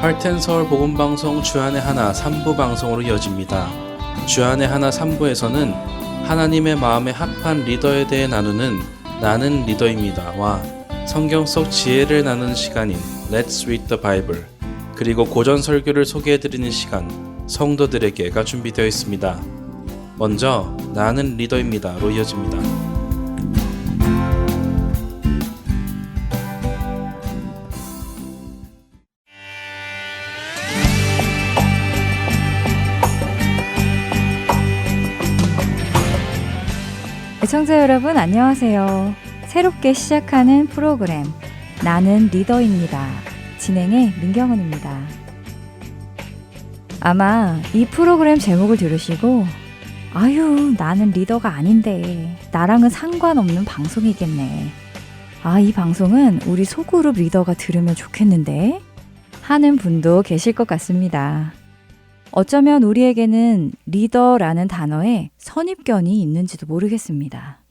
할텐 서울 복음방송 주안의 하나 3부 방송으로 이어집니다. 주안의 하나 3부에서는 하나님의 마음에 합한 리더에 대해 나누는 나는 리더입니다와 성경 속 지혜를 나누는 시간인 Let's Read the Bible, 그리고 고전 설교를 소개해드리는 시간 성도들에게가 준비되어 있습니다. 먼저 나는 리더입니다로 이어집니다. 애청자 여러분 안녕하세요. 새롭게 시작하는 프로그램 나는 리더입니다. 진행의 민경은입니다. 아마 이 프로그램 제목을 들으시고 아유 나는 리더가 아닌데 나랑은 상관없는 방송이겠네. 이 방송은 우리 소그룹 리더가 들으면 좋겠는데 하는 분도 계실 것 같습니다. 어쩌면 우리에게는 리더라는 단어에 선입견이 있는지도 모르겠습니다.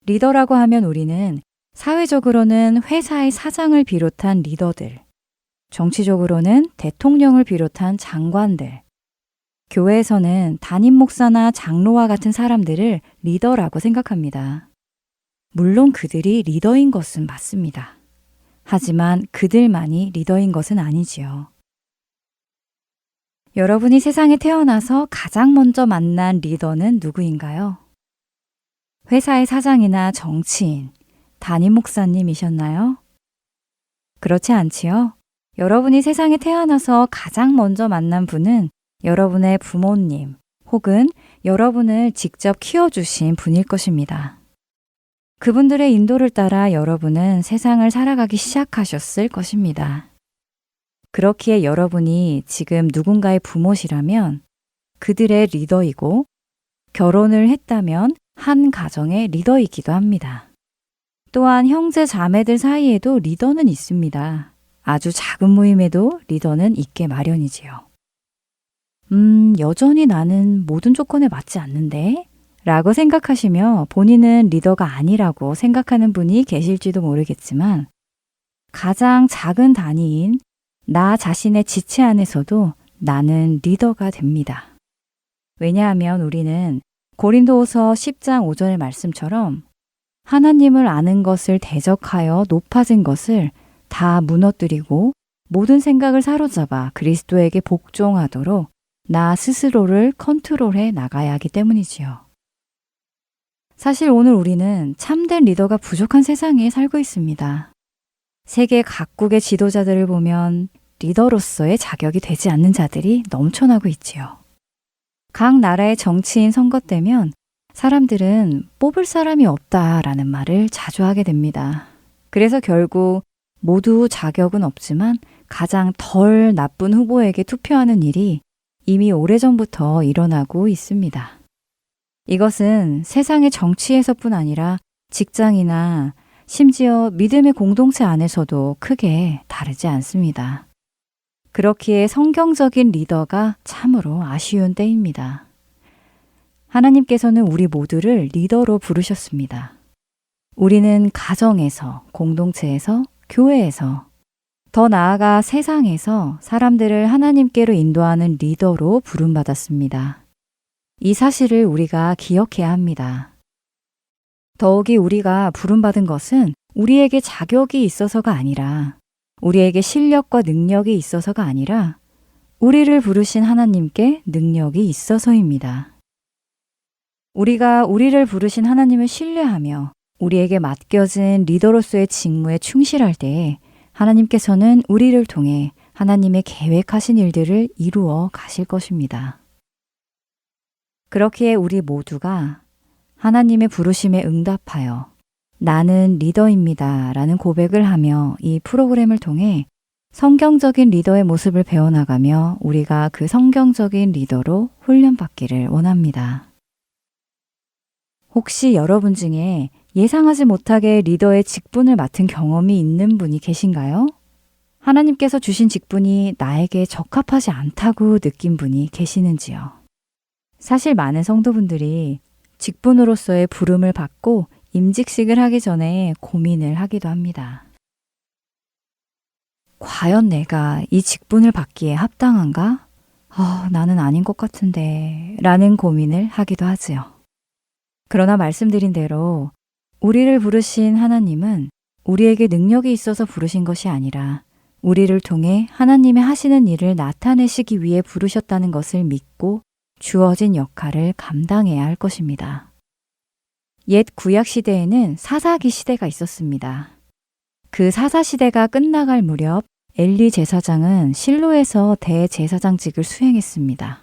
리더라고 하면 우리는 사회적으로는 회사의 사장을 비롯한 리더들, 정치적으로는 대통령을 비롯한 장관들, 교회에서는 담임 목사나 장로와 같은 사람들을 리더라고 생각합니다. 물론 그들이 리더인 것은 맞습니다. 하지만 그들만이 리더인 것은 아니지요. 여러분이 세상에 태어나서 가장 먼저 만난 리더는 누구인가요? 회사의 사장이나 정치인, 담임 목사님이셨나요? 그렇지 않지요? 여러분이 세상에 태어나서 가장 먼저 만난 분은 여러분의 부모님 혹은 여러분을 직접 키워주신 분일 것입니다. 그분들의 인도를 따라 여러분은 세상을 살아가기 시작하셨을 것입니다. 그렇기에 여러분이 지금 누군가의 부모시라면 그들의 리더이고, 결혼을 했다면 한 가정의 리더이기도 합니다. 또한 형제 자매들 사이에도 리더는 있습니다. 아주 작은 모임에도 리더는 있게 마련이지요. 여전히 나는 모든 조건에 맞지 않는데? 라고 생각하시며 본인은 리더가 아니라고 생각하는 분이 계실지도 모르겠지만, 가장 작은 단위인 나 자신의 지체 안에서도 나는 리더가 됩니다. 왜냐하면 우리는 고린도후서 10장 5절 말씀처럼 하나님을 아는 것을 대적하여 높아진 것을 다 무너뜨리고 모든 생각을 사로잡아 그리스도에게 복종하도록 나 스스로를 컨트롤해 나가야 하기 때문이지요. 사실 오늘 우리는 참된 리더가 부족한 세상에 살고 있습니다. 세계 각국의 지도자들을 보면 리더로서의 자격이 되지 않는 자들이 넘쳐나고 있지요. 각 나라의 정치인 선거 때면 사람들은 뽑을 사람이 없다라는 말을 자주 하게 됩니다. 그래서 결국 모두 자격은 없지만 가장 덜 나쁜 후보에게 투표하는 일이 이미 오래전부터 일어나고 있습니다. 이것은 세상의 정치에서뿐 아니라 직장이나 심지어 믿음의 공동체 안에서도 크게 다르지 않습니다. 그렇기에 성경적인 리더가 참으로 아쉬운 때입니다. 하나님께서는 우리 모두를 리더로 부르셨습니다. 우리는 가정에서, 공동체에서, 교회에서, 더 나아가 세상에서 사람들을 하나님께로 인도하는 리더로 부름받았습니다. 이 사실을 우리가 기억해야 합니다. 더욱이 우리가 부름받은 것은 우리에게 자격이 있어서가 아니라, 우리에게 실력과 능력이 있어서가 아니라 우리를 부르신 하나님께 능력이 있어서입니다. 우리가 우리를 부르신 하나님을 신뢰하며 우리에게 맡겨진 리더로서의 직무에 충실할 때에 하나님께서는 우리를 통해 하나님의 계획하신 일들을 이루어 가실 것입니다. 그렇기에 우리 모두가 하나님의 부르심에 응답하여 나는 리더입니다 라는 고백을 하며 이 프로그램을 통해 성경적인 리더의 모습을 배워나가며 우리가 그 성경적인 리더로 훈련받기를 원합니다. 혹시 여러분 중에 예상하지 못하게 리더의 직분을 맡은 경험이 있는 분이 계신가요? 하나님께서 주신 직분이 나에게 적합하지 않다고 느낀 분이 계시는지요? 사실 많은 성도분들이 직분으로서의 부름을 받고 임직식을 하기 전에 고민을 하기도 합니다. 과연 내가 이 직분을 받기에 합당한가? 나는 아닌 것 같은데 라는 고민을 하기도 하지요. 그러나 말씀드린 대로 우리를 부르신 하나님은 우리에게 능력이 있어서 부르신 것이 아니라 우리를 통해 하나님의 하시는 일을 나타내시기 위해 부르셨다는 것을 믿고 주어진 역할을 감당해야 할 것입니다. 옛 구약 시대에는 사사기 시대가 있었습니다. 그 사사 시대가 끝나갈 무렵 엘리 제사장은 실로에서 대제사장직을 수행했습니다.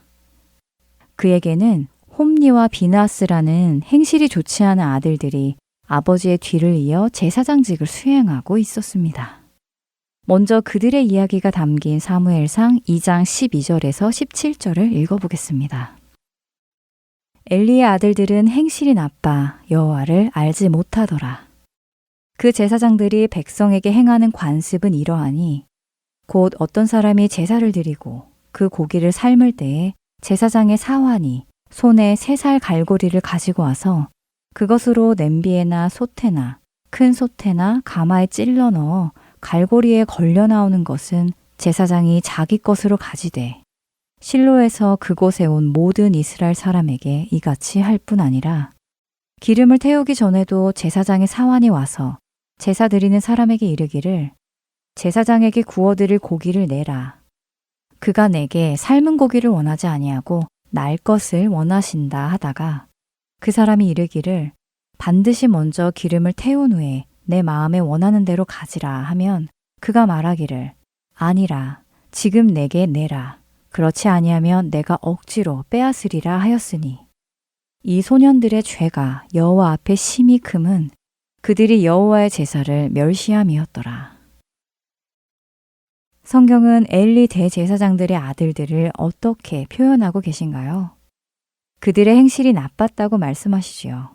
그에게는 홈니와 비나스라는 행실이 좋지 않은 아들들이 아버지의 뒤를 이어 제사장직을 수행하고 있었습니다. 먼저 그들의 이야기가 담긴 사무엘상 2장 12절에서 17절을 읽어보겠습니다. 엘리의 아들들은 행실이 나빠 여호와를 알지 못하더라. 그 제사장들이 백성에게 행하는 관습은 이러하니 곧 어떤 사람이 제사를 드리고 그 고기를 삶을 때에 제사장의 사환이 손에 3살 갈고리를 가지고 와서 그것으로 냄비에나 솥에나 큰 솥에나 가마에 찔러 넣어 갈고리에 걸려 나오는 것은 제사장이 자기 것으로 가지되 실로에서 그곳에 온 모든 이스라엘 사람에게 이같이 할 뿐 아니라 기름을 태우기 전에도 제사장의 사환이 와서 제사 드리는 사람에게 이르기를 제사장에게 구워드릴 고기를 내라. 그가 내게 삶은 고기를 원하지 아니하고 날 것을 원하신다 하다가 그 사람이 이르기를 반드시 먼저 기름을 태운 후에 내 마음에 원하는 대로 가지라 하면 그가 말하기를 아니라 지금 내게 내라. 그렇지 아니하면 내가 억지로 빼앗으리라 하였으니 이 소년들의 죄가 여호와 앞에 심히 금은 그들이 여호와의 제사를 멸시함이었더라. 성경은 엘리 대제사장들의 아들들을 어떻게 표현하고 계신가요? 그들의 행실이 나빴다고 말씀하시지요.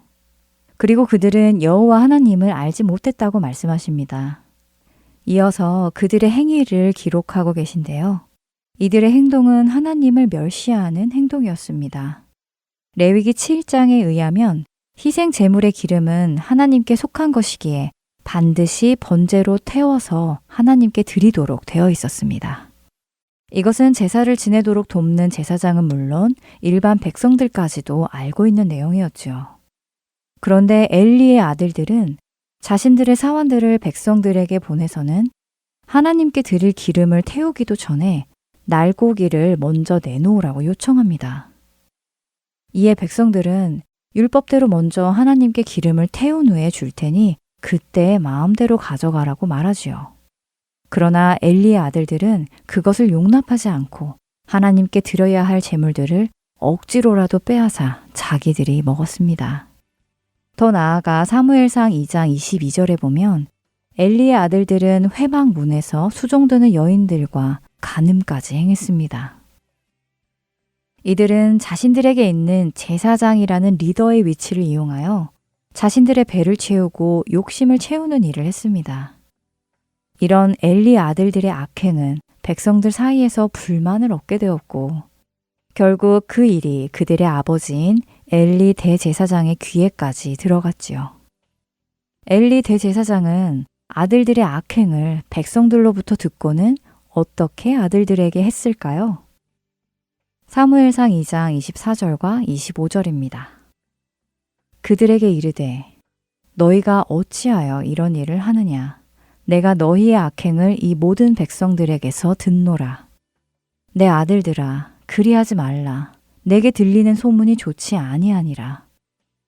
그리고 그들은 여호와 하나님을 알지 못했다고 말씀하십니다. 이어서 그들의 행위를 기록하고 계신데요. 이들의 행동은 하나님을 멸시하는 행동이었습니다. 레위기 7장에 의하면 희생 제물의 기름은 하나님께 속한 것이기에 반드시 번제로 태워서 하나님께 드리도록 되어 있었습니다. 이것은 제사를 지내도록 돕는 제사장은 물론 일반 백성들까지도 알고 있는 내용이었죠. 그런데 엘리의 아들들은 자신들의 사원들을 백성들에게 보내서는 하나님께 드릴 기름을 태우기도 전에 날고기를 먼저 내놓으라고 요청합니다. 이에 백성들은 율법대로 먼저 하나님께 기름을 태운 후에 줄 테니 그때 마음대로 가져가라고 말하지요. 그러나 엘리의 아들들은 그것을 용납하지 않고 하나님께 드려야 할 제물들을 억지로라도 빼앗아 자기들이 먹었습니다. 더 나아가 사무엘상 2장 22절에 보면 엘리의 아들들은 회막 문에서 수종드는 여인들과 간음까지 행했습니다. 이들은 자신들에게 있는 제사장이라는 리더의 위치를 이용하여 자신들의 배를 채우고 욕심을 채우는 일을 했습니다. 이런 엘리 아들들의 악행은 백성들 사이에서 불만을 얻게 되었고 결국 그 일이 그들의 아버지인 엘리 대제사장의 귀에까지 들어갔지요. 엘리 대제사장은 아들들의 악행을 백성들로부터 듣고는 어떻게 아들들에게 했을까요? 사무엘상 2장 24절과 25절입니다. 그들에게 이르되 너희가 어찌하여 이런 일을 하느냐? 내가 너희의 악행을 이 모든 백성들에게서 듣노라. 내 아들들아 그리하지 말라. 내게 들리는 소문이 좋지 아니하니라.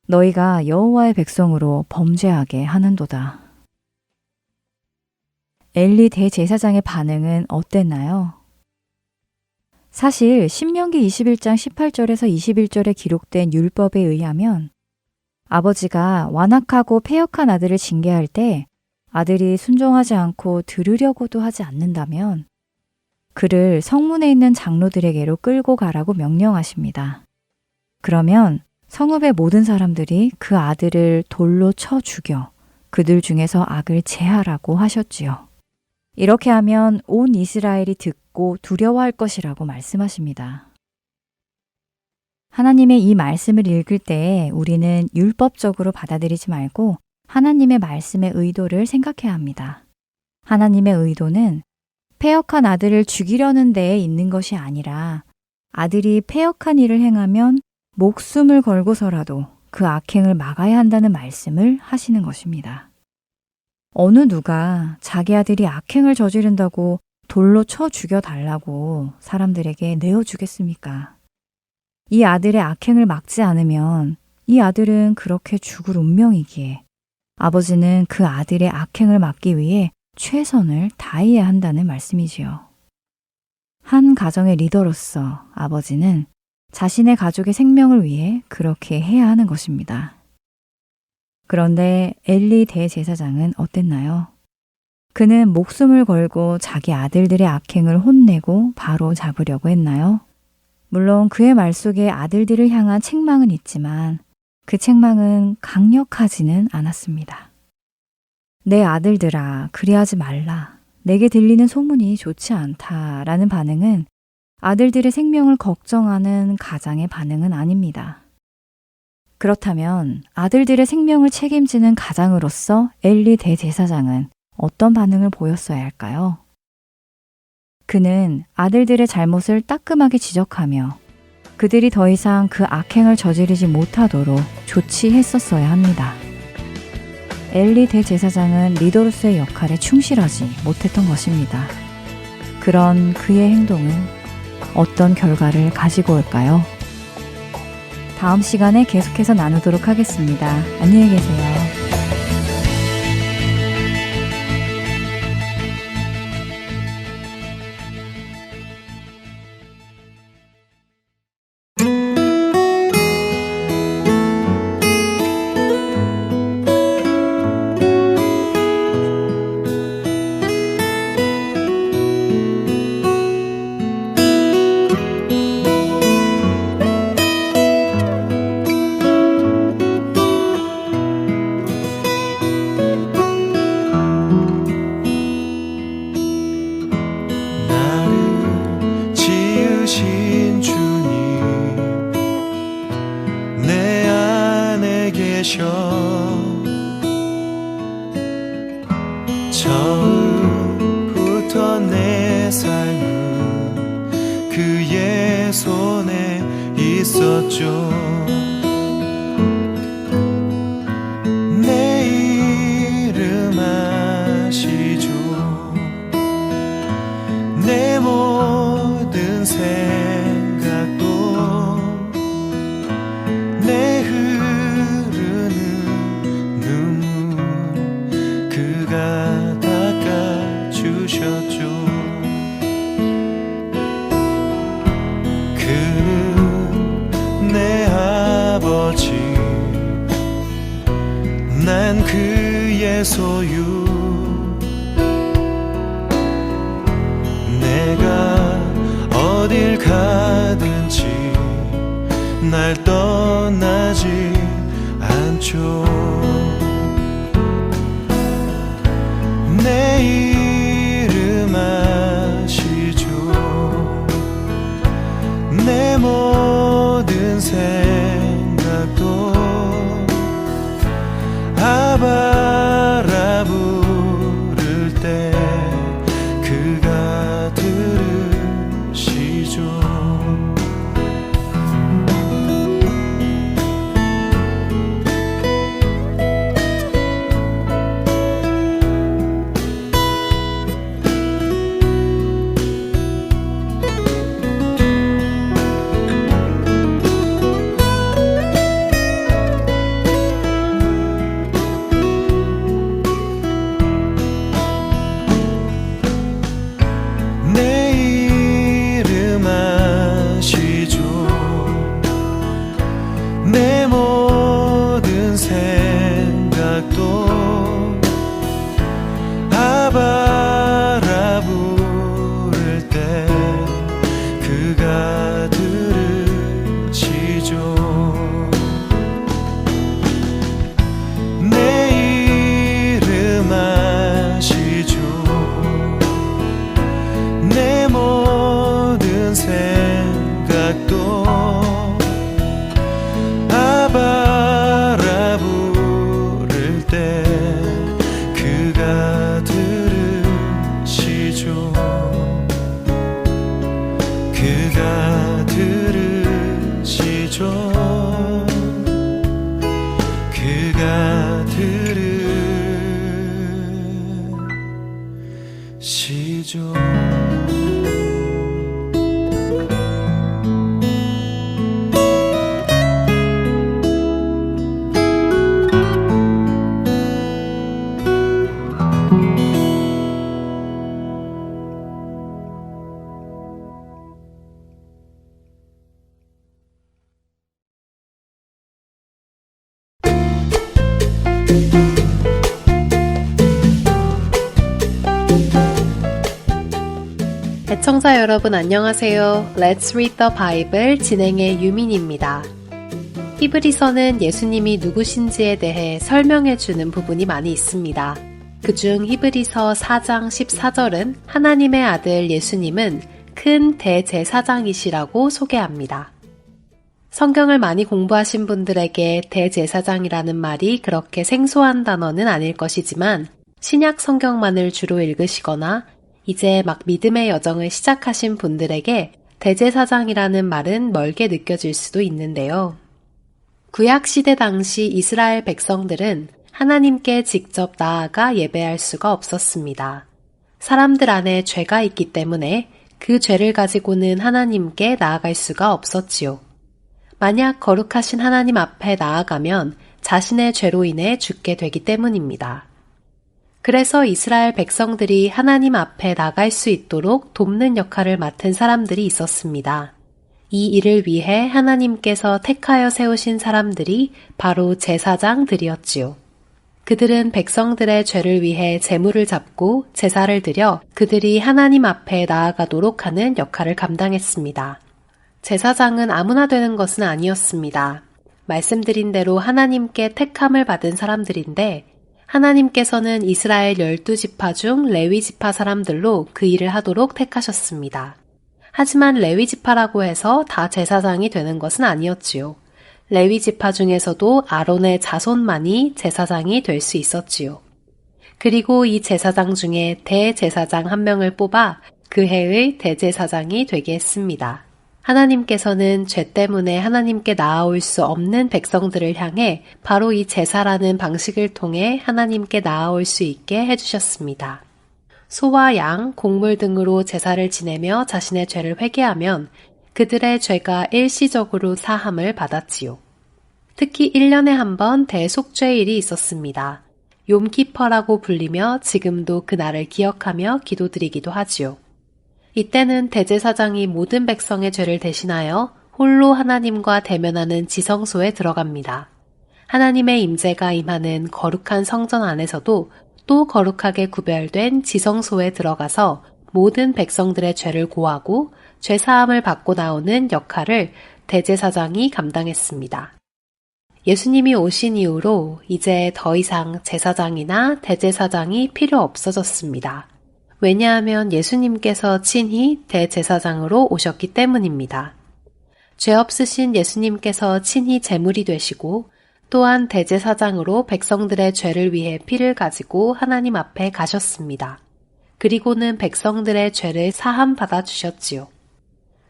너희가 여호와의 백성으로 범죄하게 하는도다. 엘리 대제사장의 반응은 어땠나요? 사실 신명기 21장 18절에서 21절에 기록된 율법에 의하면 아버지가 완악하고 패역한 아들을 징계할 때 아들이 순종하지 않고 들으려고도 하지 않는다면 그를 성문에 있는 장로들에게로 끌고 가라고 명령하십니다. 그러면 성읍의 모든 사람들이 그 아들을 돌로 쳐 죽여 그들 중에서 악을 제하라고 하셨지요. 이렇게 하면 온 이스라엘이 듣고 두려워할 것이라고 말씀하십니다. 하나님의 이 말씀을 읽을 때 우리는 율법적으로 받아들이지 말고 하나님의 말씀의 의도를 생각해야 합니다. 하나님의 의도는 패역한 아들을 죽이려는 데에 있는 것이 아니라 아들이 패역한 일을 행하면 목숨을 걸고서라도 그 악행을 막아야 한다는 말씀을 하시는 것입니다. 어느 누가 자기 아들이 악행을 저지른다고 돌로 쳐 죽여달라고 사람들에게 내어주겠습니까? 이 아들의 악행을 막지 않으면 이 아들은 그렇게 죽을 운명이기에 아버지는 그 아들의 악행을 막기 위해 최선을 다해야 한다는 말씀이지요. 한 가정의 리더로서 아버지는 자신의 가족의 생명을 위해 그렇게 해야 하는 것입니다. 그런데 엘리 대제사장은 어땠나요? 그는 목숨을 걸고 자기 아들들의 악행을 혼내고 바로 잡으려고 했나요? 물론 그의 말 속에 아들들을 향한 책망은 있지만 그 책망은 강력하지는 않았습니다. 내 아들들아, 그리하지 말라. 내게 들리는 소문이 좋지 않다라는 반응은 아들들의 생명을 걱정하는 가장의 반응은 아닙니다. 그렇다면 아들들의 생명을 책임지는 가장으로서 엘리 대제사장은 어떤 반응을 보였어야 할까요? 그는 아들들의 잘못을 따끔하게 지적하며 그들이 더 이상 그 악행을 저지르지 못하도록 조치했었어야 합니다. 엘리 대제사장은 리더로서의 역할에 충실하지 못했던 것입니다. 그런 그의 행동은 어떤 결과를 가지고 올까요? 다음 시간에 계속해서 나누도록 하겠습니다. 안녕히 계세요. 처음부터 내 삶은 그의 손에 있었죠. 내 이름 아시죠. 내 모든 생각도 내 흐르는 눈물 그가 닦아주셨죠. 그는 내 아버지, 난 그의 소유. 내가 어딜 가든지 날 떠나지 않죠. 내 이름 아시죠. 내 모든 생각도 아바라 부를 때 그가 들으시죠. 애청자 여러분 안녕하세요. Let's Read the Bible 진행의 유민입니다. 히브리서는 예수님이 누구신지에 대해 설명해주는 부분이 많이 있습니다. 그중 히브리서 4장 14절은 하나님의 아들 예수님은 큰 대제사장이시라고 소개합니다. 성경을 많이 공부하신 분들에게 대제사장이라는 말이 그렇게 생소한 단어는 아닐 것이지만 신약 성경만을 주로 읽으시거나 이제 막 믿음의 여정을 시작하신 분들에게 대제사장이라는 말은 멀게 느껴질 수도 있는데요. 구약시대 당시 이스라엘 백성들은 하나님께 직접 나아가 예배할 수가 없었습니다. 사람들 안에 죄가 있기 때문에 그 죄를 가지고는 하나님께 나아갈 수가 없었지요. 만약 거룩하신 하나님 앞에 나아가면 자신의 죄로 인해 죽게 되기 때문입니다. 그래서 이스라엘 백성들이 하나님 앞에 나갈 수 있도록 돕는 역할을 맡은 사람들이 있었습니다. 이 일을 위해 하나님께서 택하여 세우신 사람들이 바로 제사장들이었지요. 그들은 백성들의 죄를 위해 제물을 잡고 제사를 드려 그들이 하나님 앞에 나아가도록 하는 역할을 감당했습니다. 제사장은 아무나 되는 것은 아니었습니다. 말씀드린 대로 하나님께 택함을 받은 사람들인데 하나님께서는 이스라엘 12지파 중 레위지파 사람들로 그 일을 하도록 택하셨습니다. 하지만 레위지파라고 해서 다 제사장이 되는 것은 아니었지요. 레위지파 중에서도 아론의 자손만이 제사장이 될 수 있었지요. 그리고 이 제사장 중에 대제사장 한 명을 뽑아 그 해의 대제사장이 되게 했습니다. 하나님께서는 죄 때문에 하나님께 나아올 수 없는 백성들을 향해 바로 이 제사라는 방식을 통해 하나님께 나아올 수 있게 해주셨습니다. 소와 양, 곡물 등으로 제사를 지내며 자신의 죄를 회개하면 그들의 죄가 일시적으로 사함을 받았지요. 특히 1년에 한 번 대속죄일이 있었습니다. 욤키퍼라고 불리며 지금도 그날을 기억하며 기도드리기도 하지요. 이때는 대제사장이 모든 백성의 죄를 대신하여 홀로 하나님과 대면하는 지성소에 들어갑니다. 하나님의 임재가 임하는 거룩한 성전 안에서도 또 거룩하게 구별된 지성소에 들어가서 모든 백성들의 죄를 고하고 죄사함을 받고 나오는 역할을 대제사장이 감당했습니다. 예수님이 오신 이후로 이제 더 이상 제사장이나 대제사장이 필요 없어졌습니다. 왜냐하면 예수님께서 친히 대제사장으로 오셨기 때문입니다. 죄 없으신 예수님께서 친히 제물이 되시고 또한 대제사장으로 백성들의 죄를 위해 피를 가지고 하나님 앞에 가셨습니다. 그리고는 백성들의 죄를 사함 받아 주셨지요.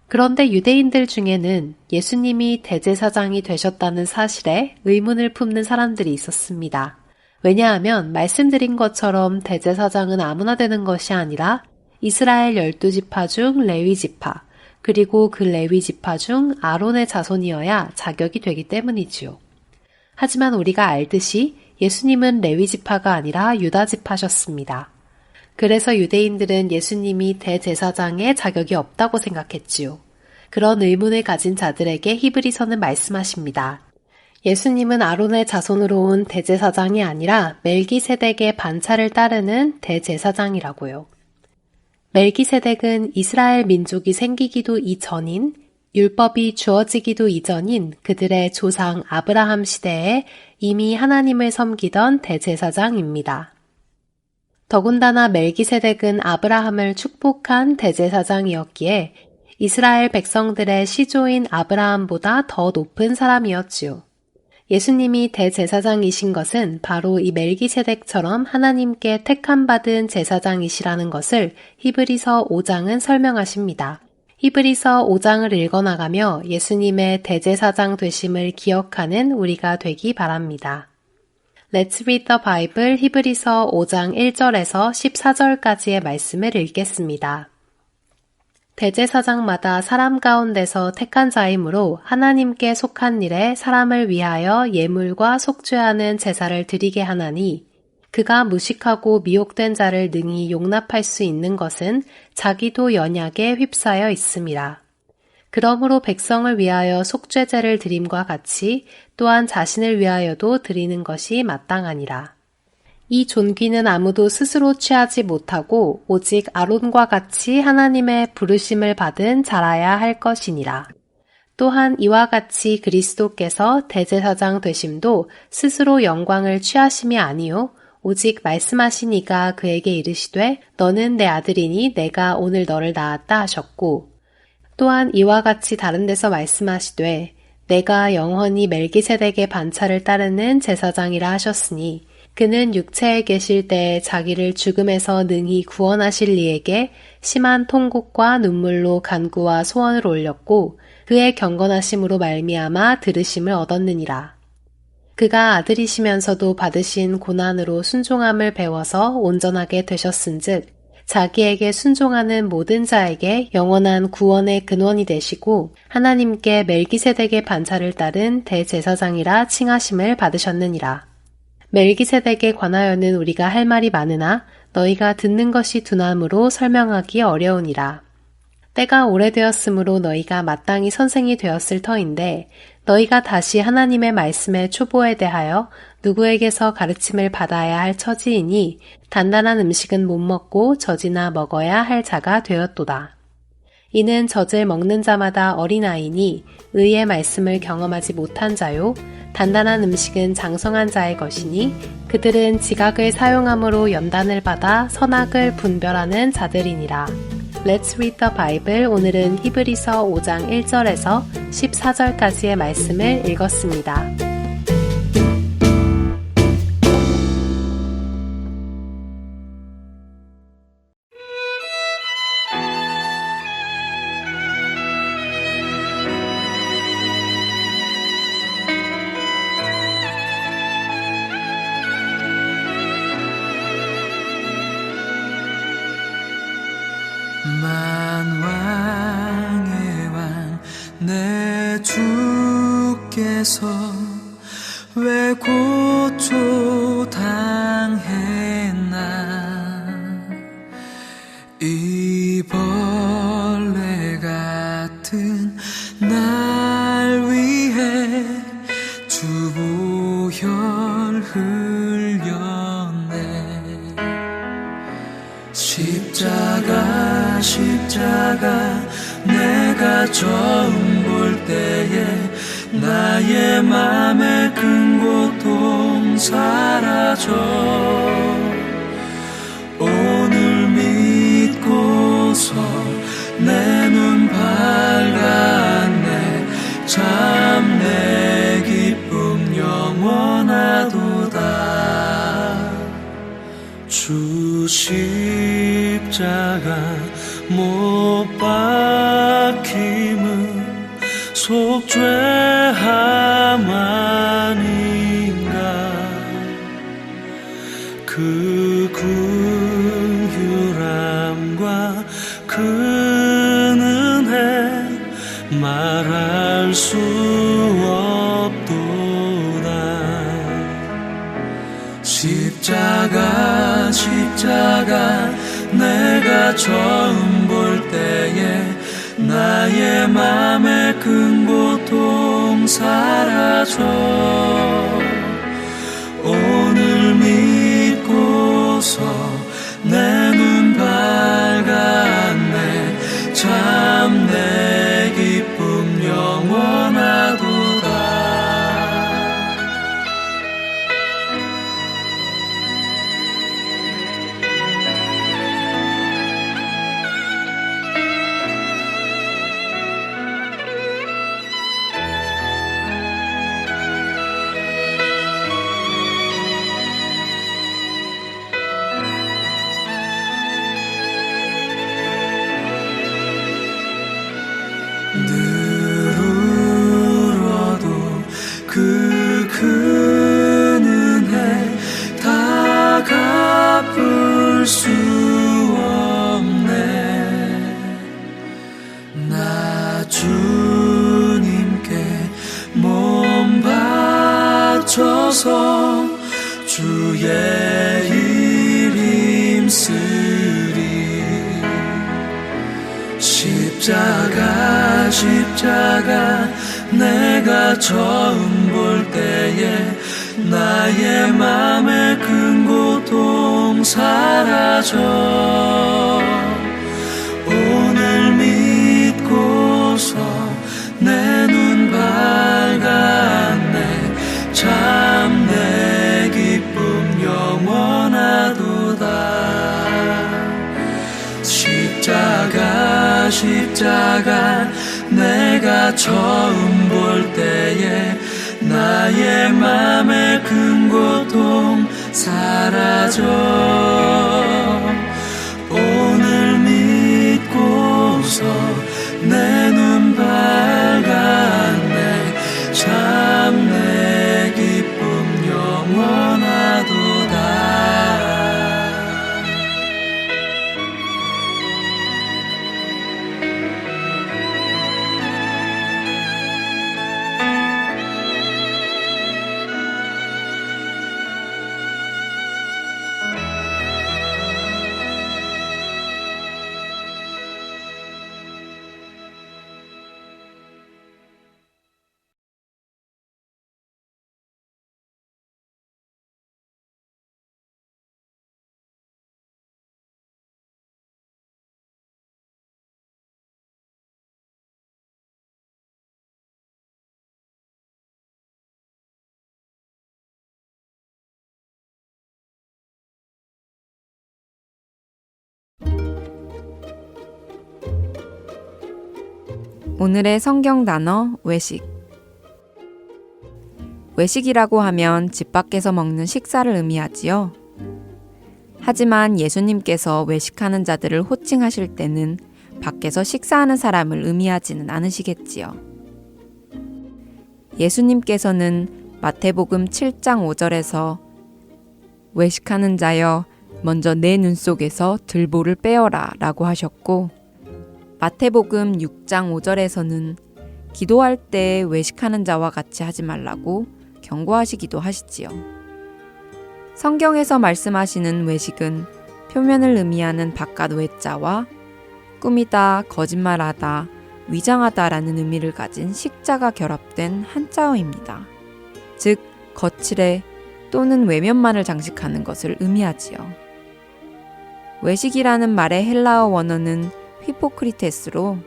그런데 유대인들 중에는 예수님이 대제사장이 되셨다는 사실에 의문을 품는 사람들이 있었습니다. 왜냐하면 말씀드린 것처럼 대제사장은 아무나 되는 것이 아니라 이스라엘 12지파 중 레위지파, 그리고 그 레위지파 중 아론의 자손이어야 자격이 되기 때문이지요. 하지만 우리가 알듯이 예수님은 레위지파가 아니라 유다지파셨습니다. 그래서 유대인들은 예수님이 대제사장의 자격이 없다고 생각했지요. 그런 의문을 가진 자들에게 히브리서는 말씀하십니다. 예수님은 아론의 자손으로 온 대제사장이 아니라 멜기세덱의 반차를 따르는 대제사장이라고요. 멜기세덱은 이스라엘 민족이 생기기도 이전인, 율법이 주어지기도 이전인 그들의 조상 아브라함 시대에 이미 하나님을 섬기던 대제사장입니다. 더군다나 멜기세덱은 아브라함을 축복한 대제사장이었기에 이스라엘 백성들의 시조인 아브라함보다 더 높은 사람이었지요. 예수님이 대제사장이신 것은 바로 이 멜기세덱처럼 하나님께 택함받은 제사장이시라는 것을 히브리서 5장은 설명하십니다. 히브리서 5장을 읽어나가며 예수님의 대제사장 되심을 기억하는 우리가 되기 바랍니다. Let's read the Bible 히브리서 5장 1절에서 14절까지의 말씀을 읽겠습니다. 대제사장마다 사람 가운데서 택한 자이므로 하나님께 속한 일에 사람을 위하여 예물과 속죄하는 제사를 드리게 하나니 그가 무식하고 미혹된 자를 능히 용납할 수 있는 것은 자기도 연약에 휩싸여 있음이라. 그러므로 백성을 위하여 속죄제를 드림과 같이 또한 자신을 위하여도 드리는 것이 마땅하니라. 이 존귀는 아무도 스스로 취하지 못하고 오직 아론과 같이 하나님의 부르심을 받은 자라야 할 것이니라. 또한 이와 같이 그리스도께서 대제사장 되심도 스스로 영광을 취하심이 아니요 오직 말씀하신 이가 그에게 이르시되 너는 내 아들이니 내가 오늘 너를 낳았다 하셨고 또한 이와 같이 다른 데서 말씀하시되 내가 영원히 멜기세덱의 반차를 따르는 제사장이라 하셨으니 그는 육체에 계실 때에 자기를 죽음에서 능히 구원하실 이에게 심한 통곡과 눈물로 간구와 소원을 올렸고 그의 경건하심으로 말미암아 들으심을 얻었느니라. 그가 아들이시면서도 받으신 고난으로 순종함을 배워서 온전하게 되셨은즉 자기에게 순종하는 모든 자에게 영원한 구원의 근원이 되시고 하나님께 멜기세덱의 반차를 따른 대제사장이라 칭하심을 받으셨느니라. 멜기세덱에 관하여는 우리가 할 말이 많으나 너희가 듣는 것이 둔함으로 설명하기 어려우니라. 때가 오래되었으므로 너희가 마땅히 선생이 되었을 터인데 너희가 다시 하나님의 말씀의 초보에 대하여 누구에게서 가르침을 받아야 할 처지이니 단단한 음식은 못 먹고 젖이나 먹어야 할 자가 되었도다. 이는 젖을 먹는 자마다 어린아이니 의의 말씀을 경험하지 못한 자요 단단한 음식은 장성한 자의 것이니 그들은 지각을 사용함으로 연단을 받아 선악을 분별하는 자들이니라. Let's read the Bible. 오늘은 히브리서 5장 1절에서 14절까지의 말씀을 읽었습니다. 만왕의 왕 내 주께서 왜 고초 당했나 이 벌레 같은 날 위해 주보혈 흘렸네 십자가 내가 처음 볼 때에 나의 맘의 큰 고통 사라져 오늘 믿고서 내 눈 밝았네 참 내 기쁨 영원하도다 주 십자가 못 박힘은 속죄함 아닌가 그 긍휼함과 그 은혜 말할 수 없도다 십자가 내가 처음 볼 때에 나의 맘의 큰 고통 사라져 오늘 믿고서 내 눈 밝았네 참 내 기쁨 영원하도다 늘 울어도 그 큰 은혜 수 없네. 나 주님께 몸 바쳐서 주의 일 힘쓰리. 십자가 내가 처음 볼 때에 나의 맘의 큰 고통 사라져. 오늘 믿고서 내 눈 밝았네. 참 내 기쁨 영원하도다. 십자가 내가 처음 볼 때에 나의 맘의 큰 고통 사라져. 오늘 믿고서 내 눈 밝았네. 참 내 기쁨 영원하도다. 오늘의 성경 단어 외식. 외식이라고 하면 집 밖에서 먹는 식사를 의미하지요. 하지만 예수님께서 외식하는 자들을 호칭하실 때는 밖에서 식사하는 사람을 의미하지는 않으시겠지요. 예수님께서는 마태복음 7장 5절에서 외식하는 자여 먼저 내 눈 속에서 들보를 빼어라 라고 하셨고, 마태복음 6장 5절에서는 기도할 때 외식하는 자와 같이 하지 말라고 경고하시기도 하시지요. 성경에서 말씀하시는 외식은 표면을 의미하는 바깥 외자와 꾸미다, 거짓말하다, 위장하다라는 의미를 가진 식자가 결합된 한자어입니다. 즉, 거칠에 또는 외면만을 장식하는 것을 의미하지요. 외식이라는 말의 헬라어 원어는 히포크리테스로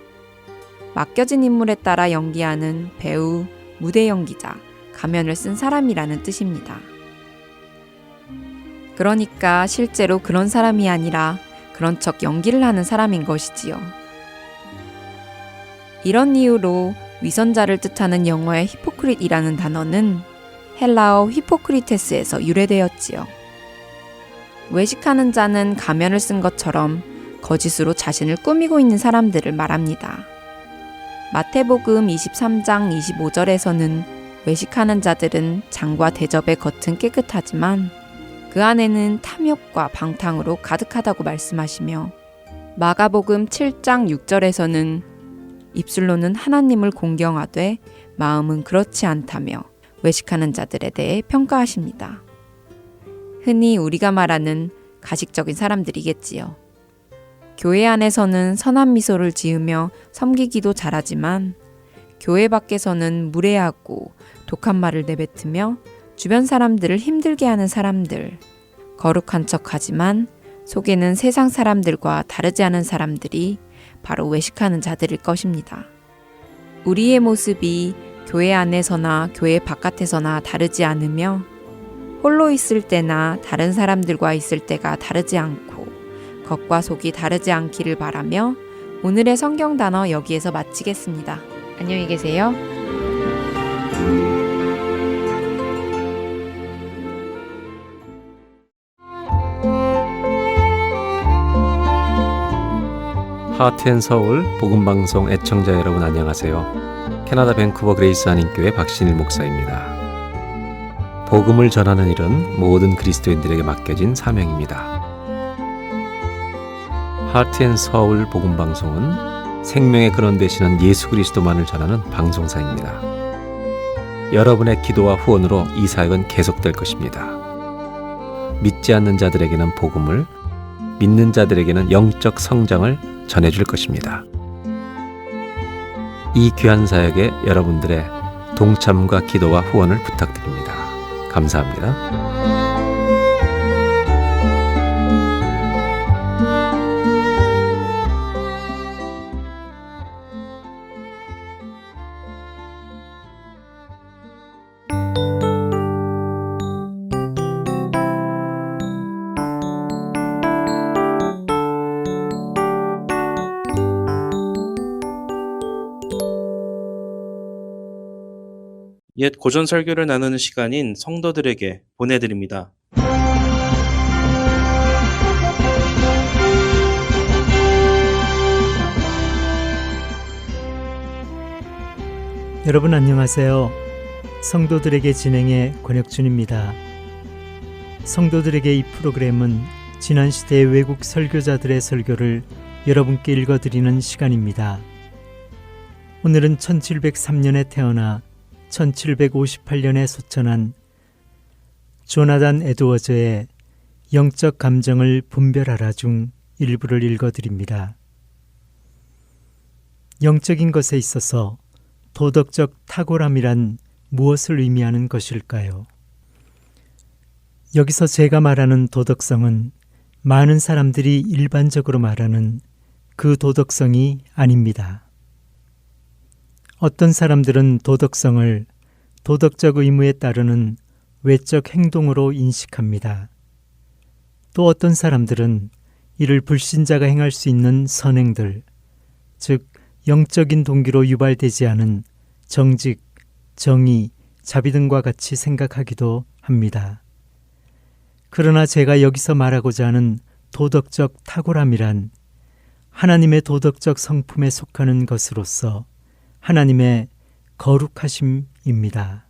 맡겨진 인물에 따라 연기하는 배우, 무대 연기자, 가면을 쓴 사람이라는 뜻입니다. 그러니까 실제로 그런 사람이 아니라 그런 척 연기를 하는 사람인 것이지요. 이런 이유로 위선자를 뜻하는 영어의 히포크릿이라는 단어는 헬라어 히포크리테스에서 유래되었지요. 외식하는 자는 가면을 쓴 것처럼 거짓으로 자신을 꾸미고 있는 사람들을 말합니다. 마태복음 23장 25절에서는 외식하는 자들은 장과 대접의 겉은 깨끗하지만 그 안에는 탐욕과 방탕으로 가득하다고 말씀하시며, 마가복음 7장 6절에서는 입술로는 하나님을 공경하되 마음은 그렇지 않다며 외식하는 자들에 대해 평가하십니다. 흔히 우리가 말하는 가식적인 사람들이겠지요. 교회 안에서는 선한 미소를 지으며 섬기기도 잘하지만 교회 밖에서는 무례하고 독한 말을 내뱉으며 주변 사람들을 힘들게 하는 사람들, 거룩한 척하지만 속에는 세상 사람들과 다르지 않은 사람들이 바로 외식하는 자들일 것입니다. 우리의 모습이 교회 안에서나 교회 바깥에서나 다르지 않으며 홀로 있을 때나 다른 사람들과 있을 때가 다르지 않고 겉과 속이 다르지 않기를 바라며 오늘의 성경 단어 여기에서 마치겠습니다. 안녕히 계세요. 하트앤서울 복음방송 애청자 여러분 안녕하세요. 캐나다 밴쿠버 그레이스 한인교회 박신일 목사입니다. 복음을 전하는 일은 모든 그리스도인들에게 맡겨진 사명입니다. 하트앤서울 복음방송은 생명의 근원 되시는 예수 그리스도만을 전하는 방송사입니다. 여러분의 기도와 후원으로 이 사역은 계속될 것입니다. 믿지 않는 자들에게는 복음을, 믿는 자들에게는 영적 성장을 전해줄 것입니다. 이 귀한 사역에 여러분들의 동참과 기도와 후원을 부탁드립니다. 감사합니다. 옛 고전 설교를 나누는 시간인 성도들에게 보내드립니다. 여러분 안녕하세요. 성도들에게 진행의 권혁준입니다. 성도들에게 이 프로그램은 지난 시대의 외국 설교자들의 설교를 여러분께 읽어드리는 시간입니다. 오늘은 1703년에 태어나 1758년에 소천한 조나단 에드워즈의 영적 감정을 분별하라 중 일부를 읽어드립니다. 영적인 것에 있어서 도덕적 탁월함이란 무엇을 의미하는 것일까요? 여기서 제가 말하는 도덕성은 많은 사람들이 일반적으로 말하는 그 도덕성이 아닙니다. 어떤 사람들은 도덕성을 도덕적 의무에 따르는 외적 행동으로 인식합니다. 또 어떤 사람들은 이를 불신자가 행할 수 있는 선행들, 즉 영적인 동기로 유발되지 않은 정직, 정의, 자비 등과 같이 생각하기도 합니다. 그러나 제가 여기서 말하고자 하는 도덕적 탁월함이란 하나님의 도덕적 성품에 속하는 것으로서 하나님의 거룩하심입니다.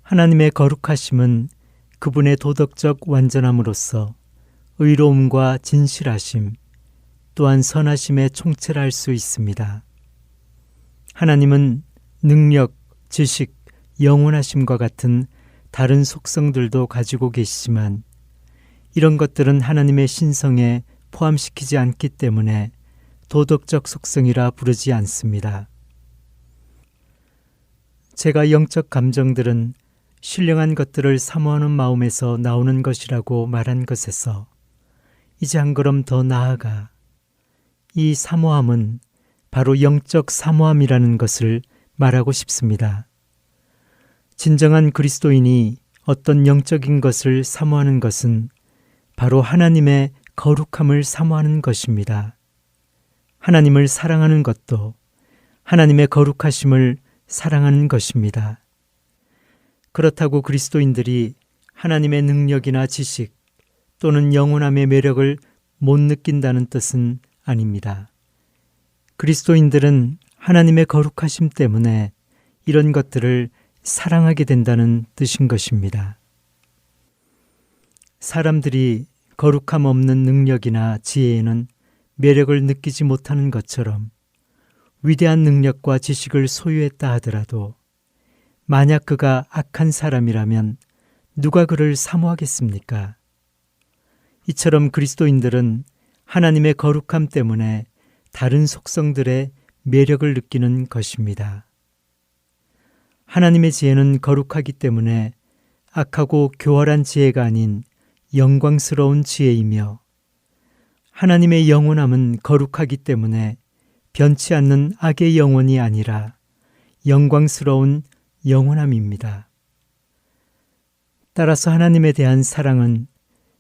하나님의 거룩하심은 그분의 도덕적 완전함으로써 의로움과 진실하심, 또한 선하심에 총체할 수 있습니다. 하나님은 능력, 지식, 영원하심과 같은 다른 속성들도 가지고 계시지만 이런 것들은 하나님의 신성에 포함시키지 않기 때문에 도덕적 속성이라 부르지 않습니다. 제가 영적 감정들은 신령한 것들을 사모하는 마음에서 나오는 것이라고 말한 것에서 이제 한 걸음 더 나아가 이 사모함은 바로 영적 사모함이라는 것을 말하고 싶습니다. 진정한 그리스도인이 어떤 영적인 것을 사모하는 것은 바로 하나님의 거룩함을 사모하는 것입니다. 하나님을 사랑하는 것도 하나님의 거룩하심을 사랑하는 것입니다. 그렇다고 그리스도인들이 하나님의 능력이나 지식 또는 영원함의 매력을 못 느낀다는 뜻은 아닙니다. 그리스도인들은 하나님의 거룩하심 때문에 이런 것들을 사랑하게 된다는 뜻인 것입니다. 사람들이 거룩함 없는 능력이나 지혜에는 매력을 느끼지 못하는 것처럼 위대한 능력과 지식을 소유했다 하더라도 만약 그가 악한 사람이라면 누가 그를 사모하겠습니까? 이처럼 그리스도인들은 하나님의 거룩함 때문에 다른 속성들의 매력을 느끼는 것입니다. 하나님의 지혜는 거룩하기 때문에 악하고 교활한 지혜가 아닌 영광스러운 지혜이며 하나님의 영원함은 거룩하기 때문에 변치 않는 악의 영혼이 아니라 영광스러운 영원함입니다. 따라서 하나님에 대한 사랑은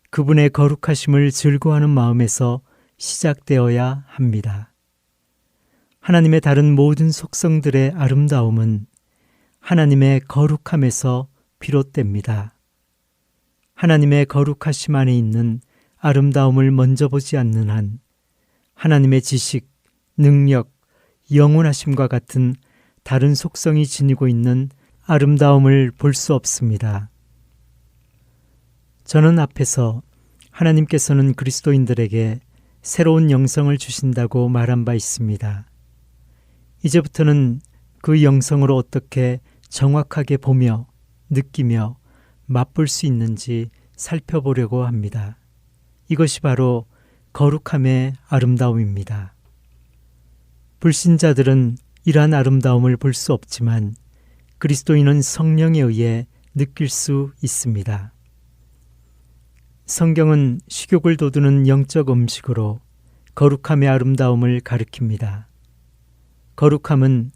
그분의 거룩하심을 즐거워하는 마음에서 시작되어야 합니다. 하나님의 다른 모든 속성들의 아름다움은 하나님의 거룩함에서 비롯됩니다. 하나님의 거룩하심 안에 있는 아름다움을 먼저 보지 않는 한 하나님의 지식, 능력, 영원하심과 같은 다른 속성이 지니고 있는 아름다움을 볼 수 없습니다. 저는 앞에서 하나님께서는 그리스도인들에게 새로운 영성을 주신다고 말한 바 있습니다. 이제부터는 그 영성으로 어떻게 정확하게 보며 느끼며 맛볼 수 있는지 살펴보려고 합니다. 이것이 바로 거룩함의 아름다움입니다. 불신자들은 이러한 아름다움을 볼 수 없지만 그리스도인은 성령에 의해 느낄 수 있습니다. 성경은 식욕을 돋우는 영적 음식으로 거룩함의 아름다움을 가리킵니다. 거룩함은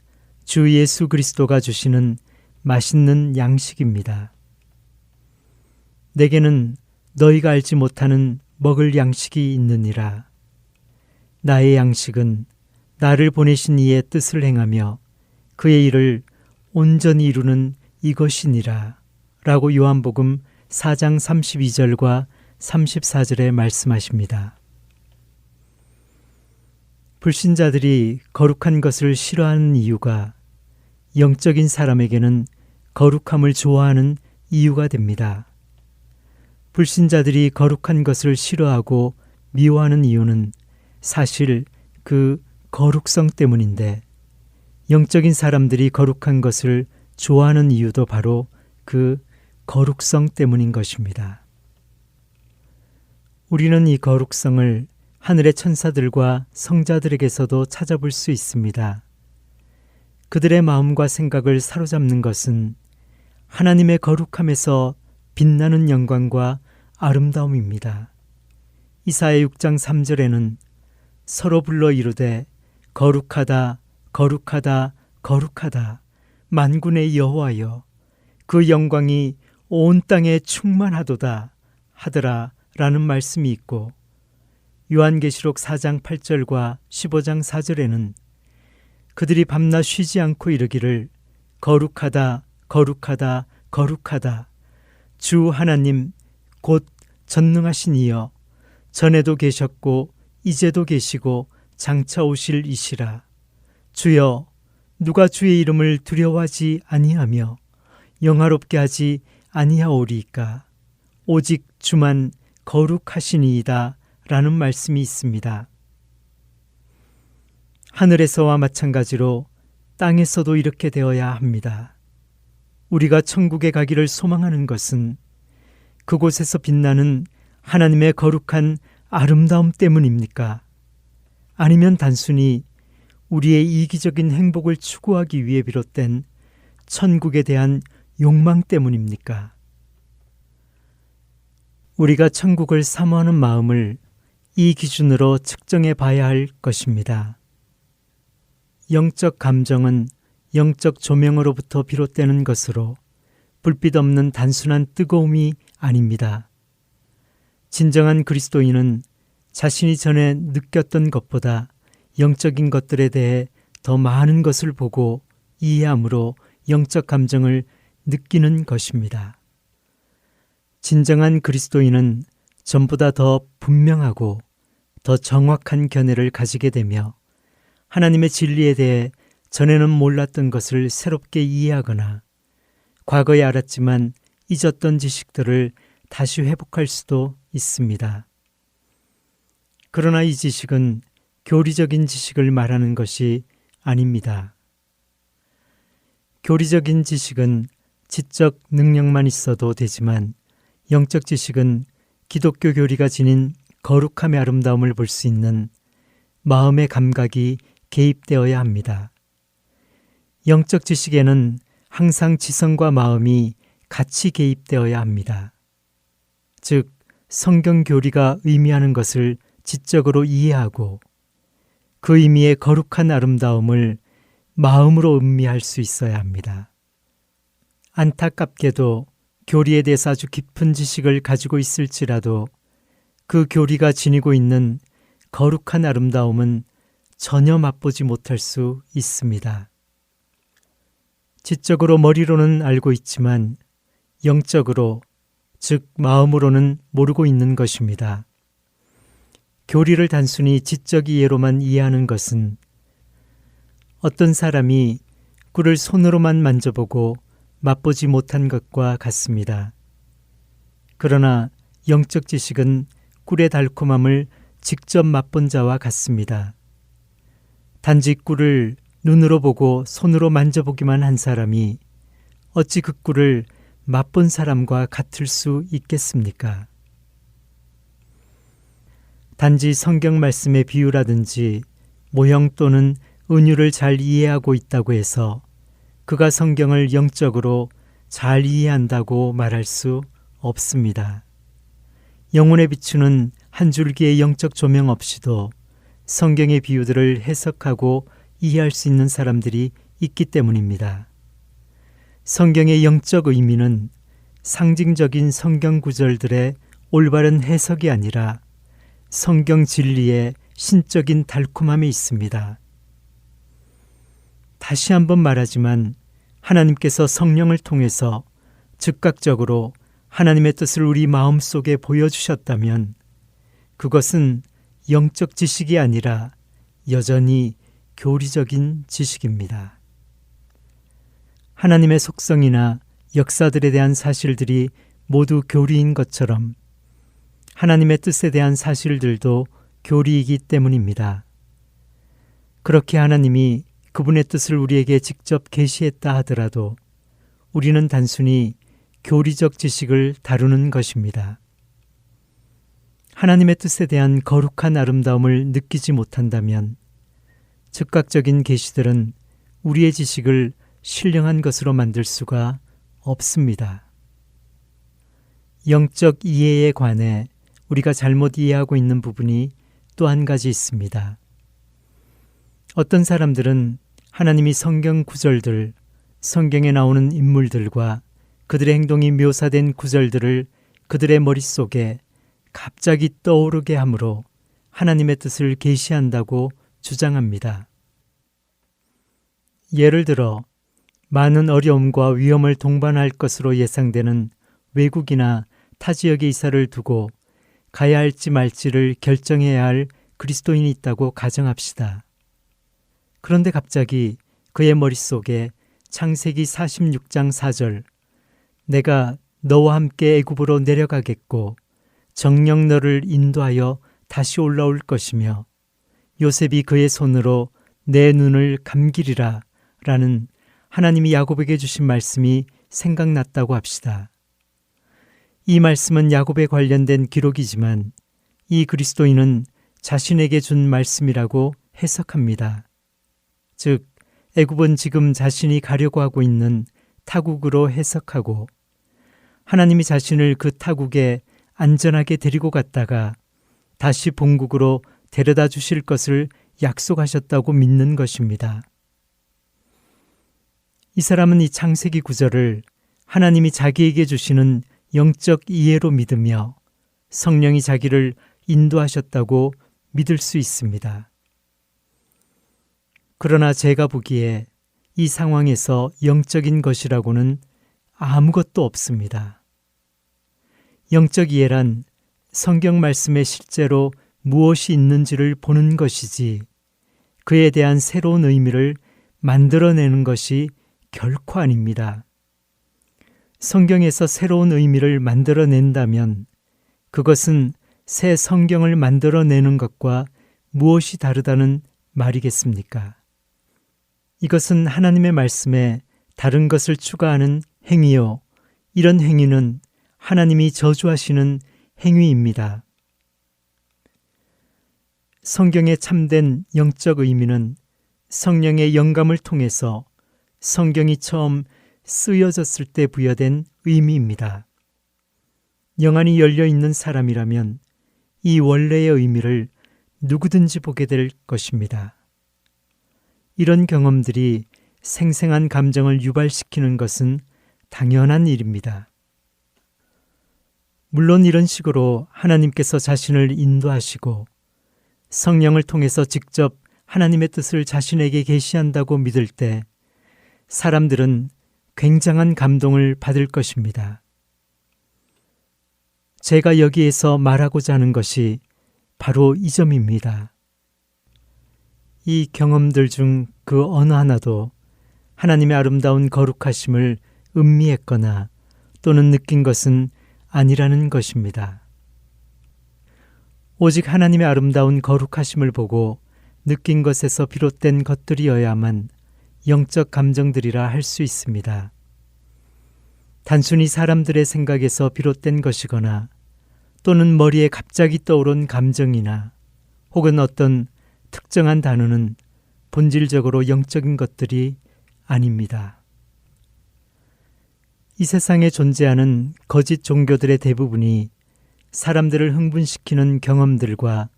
주 예수 그리스도가 주시는 맛있는 양식입니다. 내게는 너희가 알지 못하는 먹을 양식이 있느니라. 나의 양식은 나를 보내신 이의 뜻을 행하며 그의 일을 온전히 이루는 이것이니라. 라고 요한복음 4장 32절과 34절에 말씀하십니다. 불신자들이 거룩한 것을 싫어하는 이유가 영적인 사람에게는 거룩함을 좋아하는 이유가 됩니다. 불신자들이 거룩한 것을 싫어하고 미워하는 이유는 사실 그 거룩성 때문인데 영적인 사람들이 거룩한 것을 좋아하는 이유도 바로 그 거룩성 때문인 것입니다. 우리는 이 거룩성을 하늘의 천사들과 성자들에게서도 찾아볼 수 있습니다. 그들의 마음과 생각을 사로잡는 것은 하나님의 거룩함에서 빛나는 영광과 아름다움입니다. 이사야 6장 3절에는 서로 불러 이르되 거룩하다 거룩하다 거룩하다 만군의 여호와여 그 영광이 온 땅에 충만하도다 하더라 라는 말씀이 있고 요한계시록 4장 8절과 15장 4절에는 그들이 밤낮 쉬지 않고 이르기를 거룩하다 거룩하다 거룩하다 주 하나님 곧 전능하신 이여 전에도 계셨고 이제도 계시고 장차 오실 이시라. 주여 누가 주의 이름을 두려워하지 아니하며 영화롭게 하지 아니하오리이까 오직 주만 거룩하시니이다 라는 말씀이 있습니다. 하늘에서와 마찬가지로 땅에서도 이렇게 되어야 합니다. 우리가 천국에 가기를 소망하는 것은 그곳에서 빛나는 하나님의 거룩한 아름다움 때문입니까? 아니면 단순히 우리의 이기적인 행복을 추구하기 위해 비롯된 천국에 대한 욕망 때문입니까? 우리가 천국을 사모하는 마음을 이 기준으로 측정해 봐야 할 것입니다. 영적 감정은 영적 조명으로부터 비롯되는 것으로 불빛 없는 단순한 뜨거움이 아닙니다. 진정한 그리스도인은 자신이 전에 느꼈던 것보다 영적인 것들에 대해 더 많은 것을 보고 이해함으로 영적 감정을 느끼는 것입니다. 진정한 그리스도인은 전보다 더 분명하고 더 정확한 견해를 가지게 되며 하나님의 진리에 대해 전에는 몰랐던 것을 새롭게 이해하거나 과거에 알았지만 잊었던 지식들을 다시 회복할 수도 있습니다. 그러나 이 지식은 교리적인 지식을 말하는 것이 아닙니다. 교리적인 지식은 지적 능력만 있어도 되지만 영적 지식은 기독교 교리가 지닌 거룩함의 아름다움을 볼 수 있는 마음의 감각이 개입되어야 합니다. 영적 지식에는 항상 지성과 마음이 같이 개입되어야 합니다. 즉, 성경 교리가 의미하는 것을 지적으로 이해하고 그 의미의 거룩한 아름다움을 마음으로 음미할 수 있어야 합니다. 안타깝게도 교리에 대해서 아주 깊은 지식을 가지고 있을지라도 그 교리가 지니고 있는 거룩한 아름다움은 전혀 맛보지 못할 수 있습니다. 지적으로 머리로는 알고 있지만 영적으로, 즉 마음으로는 모르고 있는 것입니다. 교리를 단순히 지적 이해로만 이해하는 것은 어떤 사람이 꿀을 손으로만 만져보고 맛보지 못한 것과 같습니다. 그러나 영적 지식은 꿀의 달콤함을 직접 맛본 자와 같습니다. 단지 꿀을 눈으로 보고 손으로 만져보기만 한 사람이 어찌 그 꿀을 맛본 사람과 같을 수 있겠습니까? 단지 성경 말씀의 비유라든지 모형 또는 은유를 잘 이해하고 있다고 해서 그가 성경을 영적으로 잘 이해한다고 말할 수 없습니다. 영혼에 비추는 한 줄기의 영적 조명 없이도 성경의 비유들을 해석하고 이해할 수 있는 사람들이 있기 때문입니다. 성경의 영적 의미는 상징적인 성경 구절들의 올바른 해석이 아니라 성경 진리의 신적인 달콤함에 있습니다. 다시 한번 말하지만 하나님께서 성령을 통해서 즉각적으로 하나님의 뜻을 우리 마음속에 보여주셨다면 그것은 영적 지식이 아니라 여전히 교리적인 지식입니다. 하나님의 속성이나 역사들에 대한 사실들이 모두 교리인 것처럼 하나님의 뜻에 대한 사실들도 교리이기 때문입니다. 그렇게 하나님이 그분의 뜻을 우리에게 직접 계시했다 하더라도 우리는 단순히 교리적 지식을 다루는 것입니다. 하나님의 뜻에 대한 거룩한 아름다움을 느끼지 못한다면 즉각적인 계시들은 우리의 지식을 신령한 것으로 만들 수가 없습니다. 영적 이해에 관해 우리가 잘못 이해하고 있는 부분이 또 한 가지 있습니다. 어떤 사람들은 하나님이 성경 구절들, 성경에 나오는 인물들과 그들의 행동이 묘사된 구절들을 그들의 머릿속에 갑자기 떠오르게 함으로 하나님의 뜻을 계시한다고 주장합니다. 예를 들어 많은 어려움과 위험을 동반할 것으로 예상되는 외국이나 타 지역에 이사를 두고 가야 할지 말지를 결정해야 할 그리스도인이 있다고 가정합시다. 그런데 갑자기 그의 머릿속에 창세기 46장 4절 내가 너와 함께 애굽으로 내려가겠고 정녕 너를 인도하여 다시 올라올 것이며 요셉이 그의 손으로 내 눈을 감기리라 라는 하나님이 야곱에게 주신 말씀이 생각났다고 합시다. 이 말씀은 야곱에 관련된 기록이지만 이 그리스도인은 자신에게 준 말씀이라고 해석합니다. 즉, 애굽은 지금 자신이 가려고 하고 있는 타국으로 해석하고 하나님이 자신을 그 타국에 안전하게 데리고 갔다가 다시 본국으로 데려다 주실 것을 약속하셨다고 믿는 것입니다. 이 사람은 이 창세기 구절을 하나님이 자기에게 주시는 영적 이해로 믿으며 성령이 자기를 인도하셨다고 믿을 수 있습니다. 그러나 제가 보기에 이 상황에서 영적인 것이라고는 아무것도 없습니다. 영적 이해란 성경 말씀에 실제로 무엇이 있는지를 보는 것이지 그에 대한 새로운 의미를 만들어내는 것이 결코 아닙니다. 성경에서 새로운 의미를 만들어낸다면 그것은 새 성경을 만들어내는 것과 무엇이 다르다는 말이겠습니까? 이것은 하나님의 말씀에 다른 것을 추가하는 행위요. 이런 행위는 하나님이 저주하시는 행위입니다. 성경의 참된 영적 의미는 성령의 영감을 통해서 성경이 처음 쓰여졌을 때 부여된 의미입니다. 영안이 열려 있는 사람이라면 이 원래의 의미를 누구든지 보게 될 것입니다. 이런 경험들이 생생한 감정을 유발시키는 것은 당연한 일입니다. 물론 이런 식으로 하나님께서 자신을 인도하시고 성령을 통해서 직접 하나님의 뜻을 자신에게 계시한다고 믿을 때 사람들은 굉장한 감동을 받을 것입니다. 제가 여기에서 말하고자 하는 것이 바로 이 점입니다. 이 경험들 중 그 어느 하나도 하나님의 아름다운 거룩하심을 음미했거나 또는 느낀 것은 아니라는 것입니다. 오직 하나님의 아름다운 거룩하심을 보고 느낀 것에서 비롯된 것들이어야만 영적 감정들이라 할 수 있습니다. 단순히 사람들의 생각에서 비롯된 것이거나 또는 머리에 갑자기 떠오른 감정이나 혹은 어떤 특정한 단어는 본질적으로 영적인 것들이 아닙니다. 이 세상에 존재하는 거짓 종교들의 대부분이 사람들을 흥분시키는 경험들과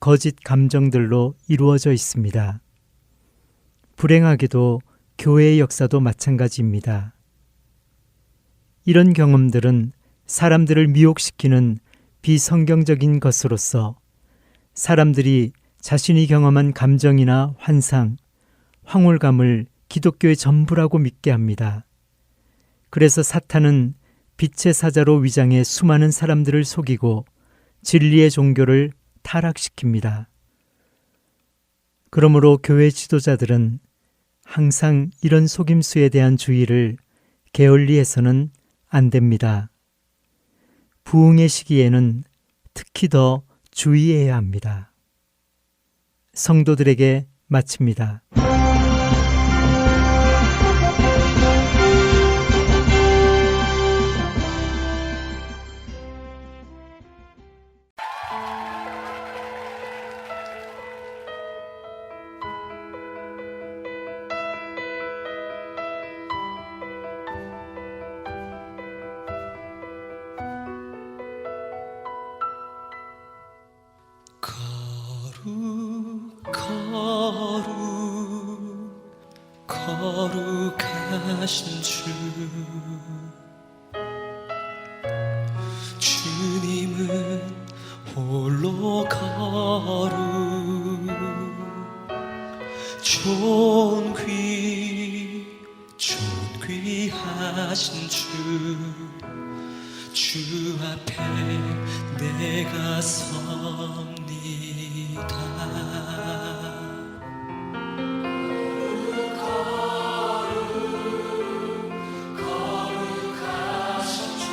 거짓 감정들로 이루어져 있습니다. 불행하게도 교회의 역사도 마찬가지입니다. 이런 경험들은 사람들을 미혹시키는 비성경적인 것으로서 사람들이 자신이 경험한 감정이나 환상, 황홀감을 기독교의 전부라고 믿게 합니다. 그래서 사탄은 빛의 사자로 위장해 수많은 사람들을 속이고 진리의 종교를 타락시킵니다. 그러므로 교회 지도자들은 항상 이런 속임수에 대한 주의를 게을리해서는 안 됩니다. 부흥의 시기에는 특히 더 주의해야 합니다. 성도들에게 마칩니다. 거룩하신 주님은 홀로 거룩 존귀하신 주 앞에 내가 섭니다. 거룩하신 주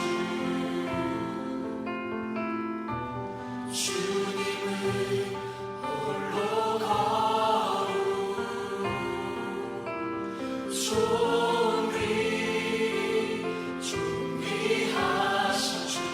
존귀하신 주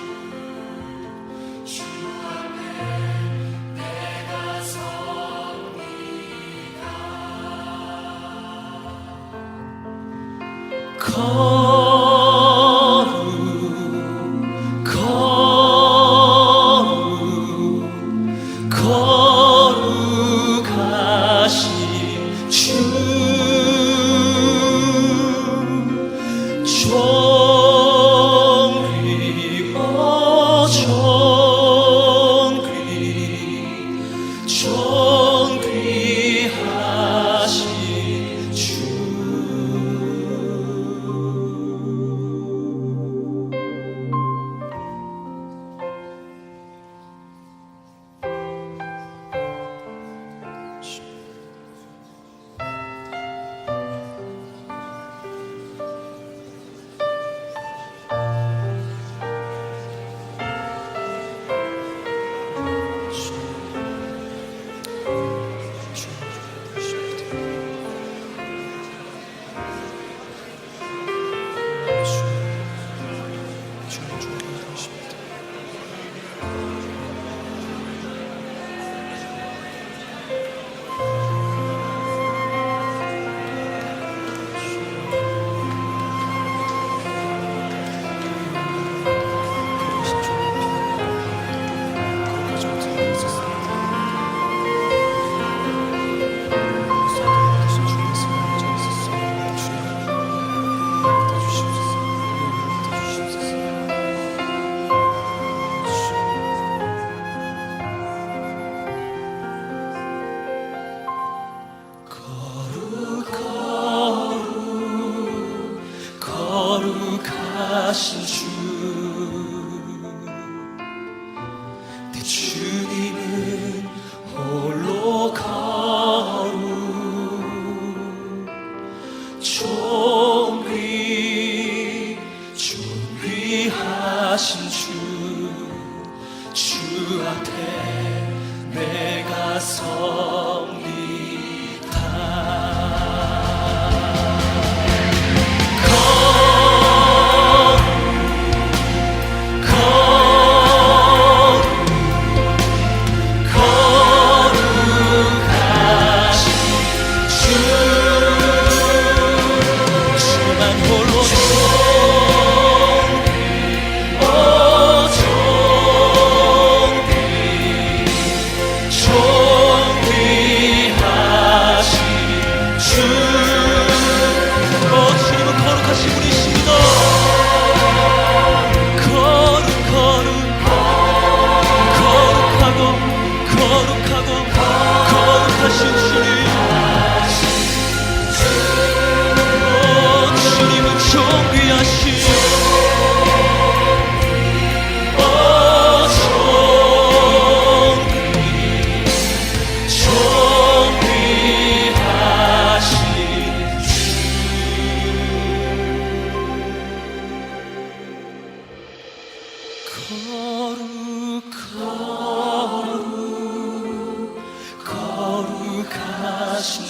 거룩하신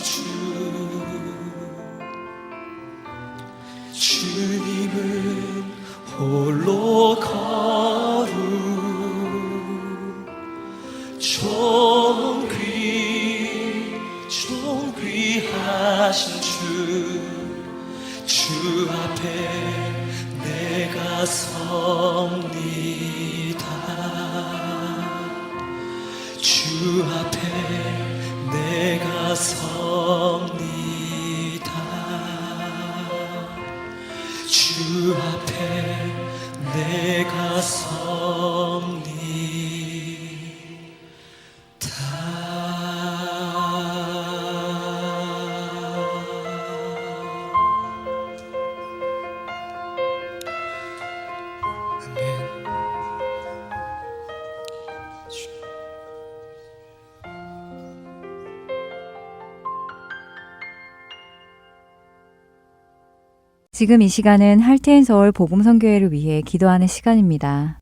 주님은 홀로 거룩 존귀하신 주 앞에 내가 섭니다. 주 앞에 내가 섭니다. 주 앞에 내가 섭니다. 지금 이 시간은 할트앤서울 복음선교회를 위해 기도하는 시간입니다.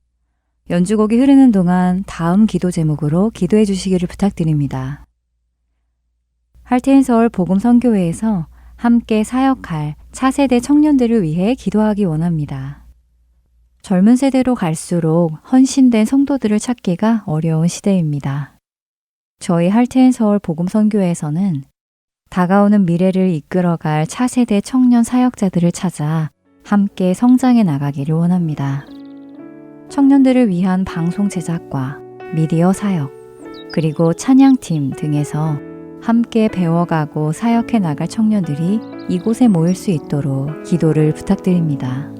연주곡이 흐르는 동안 다음 기도 제목으로 기도해 주시기를 부탁드립니다. 할트앤서울 복음선교회에서 함께 사역할 차세대 청년들을 위해 기도하기 원합니다. 젊은 세대로 갈수록 헌신된 성도들을 찾기가 어려운 시대입니다. 저희 할트앤서울 복음선교회에서는 다가오는 미래를 이끌어갈 차세대 청년 사역자들을 찾아 함께 성장해 나가기를 원합니다. 청년들을 위한 방송 제작과 미디어 사역, 그리고 찬양팀 등에서 함께 배워가고 사역해 나갈 청년들이 이곳에 모일 수 있도록 기도를 부탁드립니다.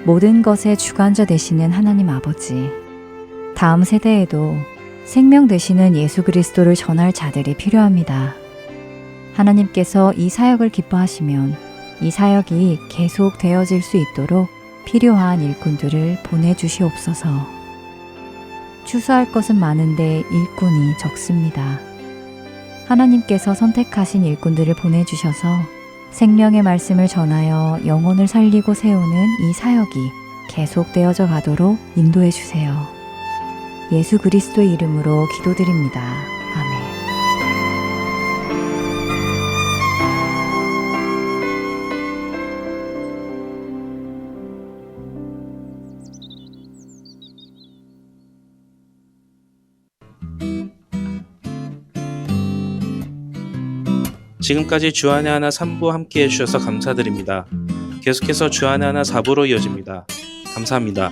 모든 것의 주관자 되시는 하나님 아버지. 다음 세대에도 생명 되시는 예수 그리스도를 전할 자들이 필요합니다. 하나님께서 이 사역을 기뻐하시면 이 사역이 계속 되어질 수 있도록 필요한 일꾼들을 보내주시옵소서. 추수할 것은 많은데 일꾼이 적습니다. 하나님께서 선택하신 일꾼들을 보내주셔서 생명의 말씀을 전하여 영혼을 살리고 세우는 이 사역이 계속되어져 가도록 인도해 주세요. 예수 그리스도의 이름으로 기도드립니다. 아멘. 지금까지 주안의 하나 3부 함께 해주셔서 감사드립니다. 계속해서 주안의 하나 4부로 이어집니다. 감사합니다.